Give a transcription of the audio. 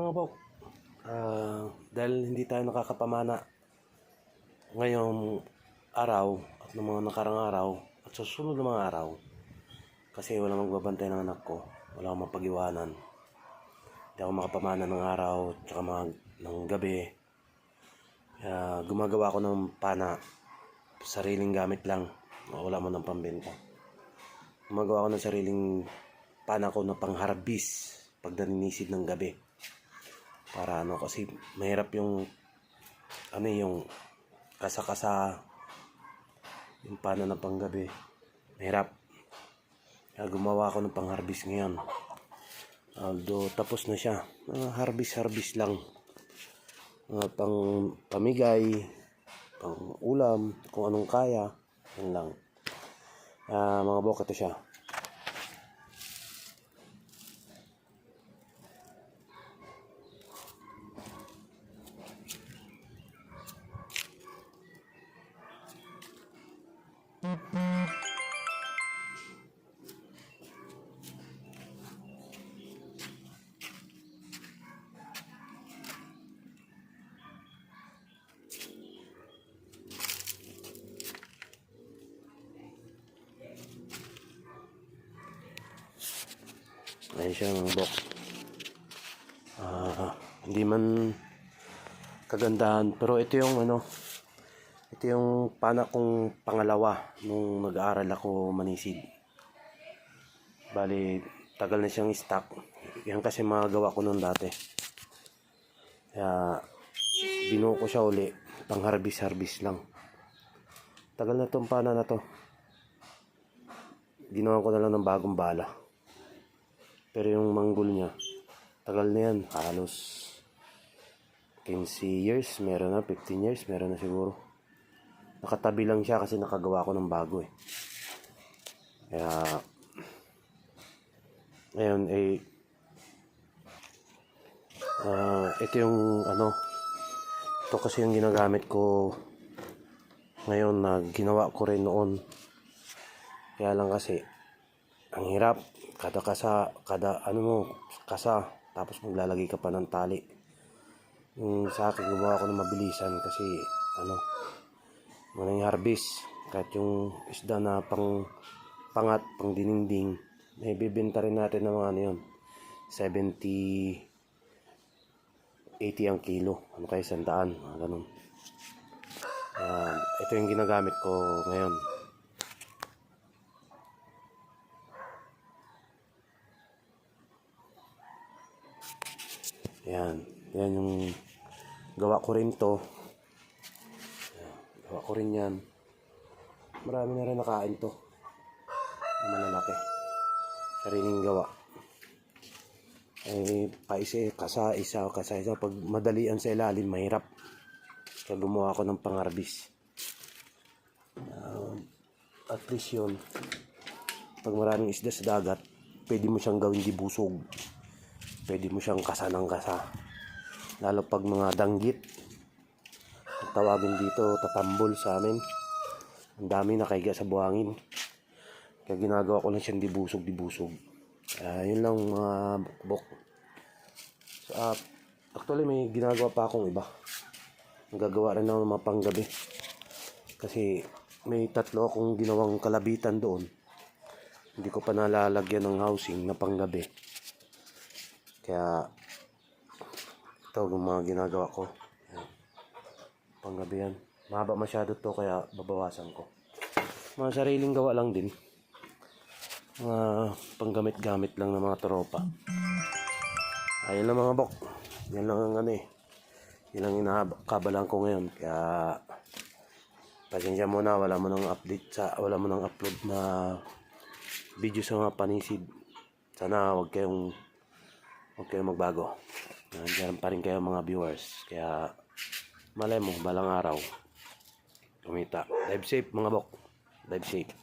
mga bok, dahil hindi tayo nakakapamana ngayong araw at ng mga nakarang araw at susunod na mga araw kasi wala magbabantay ng anak ko, wala akong mapag-iwanan, hindi ako makapamana ng araw at ng gabi. Kaya gumagawa ako ng pana, sariling gamit lang, wala mo ng pambenta. Gumagawa ako ng sariling pana ko na pangharbis pag naninisid ng gabi. Para kasi mahirap yung yung kasa-kasa, yung pana na panggabi. Mahirap. Kaya gumawa ako ng pangharbis ngayon. Although tapos na siya. Harbis lang. Pang pamigay, pang ulam, kung anong kaya. Yan lang. Mga bok, ito siya. Ayan siya mga bok. Hindi man kagandahan, pero ito yung ito yung pana kong pangalawa nung nag-aaral ako manisid. Bali, tagal na siyang stock. Yan kasi mga gawa ko noon dati. Kaya binuo ko siya uli, pang harbis lang. Tagal na tong pana na to. Ginawa ko na lang ng bagong bala. Pero yung manggol niya, tagal na yan. Halos 15 years, meron na 15 years, meron na siguro. Nakatabi lang siya kasi nakagawa ko ng bago eh. Kaya ngayon ito yung ito kasi yung ginagamit ko ngayon na ginawa ko rin noon. Kaya lang kasi ang hirap, kada kasa tapos maglalagay ka pa ng tali. Yung sa akin gumawa ko ng mabilisan kasi yung harbis, kahit yung isda na pangat, pang dininding, may bibenta rin natin ng mga yun, 70 80 ang kilo, kaya 100, ganun. Ito yung ginagamit ko ngayon. Yan yung gawa ko rin to. Gawa ko rin yan. Marami na rin nakain to. Malalaki. Sariling gawa. Kasa isa. Pag madalian sa ilalim, mahirap. Kaya gumawa ko ng pangharbis. At least yun. Pag maraming isda sa dagat, pwede mo siyang gawin dibusog. Pwede mo siyang kasa ng kasa. Lalo pag mga danggit. Tawagin dito, tatambol sa amin. Ang dami nakaiga sa buhangin. Kaya ginagawa ko lang siyang dibusog. Yun lang mga bok. Actually may ginagawa pa akong iba. Nagagawa rin ako ng mga panggabi. Kasi may 3 akong ginawang kalabitan doon. Hindi ko pa nalalagyan ng housing na panggabi. Kaya ito yung mga ginagawa ko. Panggabi yan. Mahaba masyado to kaya babawasan ko. Mga sariling gawa lang din. Mga panggamit-gamit lang ng mga tropa. Ayun lang mga bok. Yan lang ang yan lang inakabalan ko ngayon. Kaya pasensya muna, wala mo nang upload na video sa mga panisid. Sana huwag kayong magbago. Nandiyan pa rin kayo mga viewers. Kaya malay mo, balang araw kumita. Dive safe mga bok. Dive safe.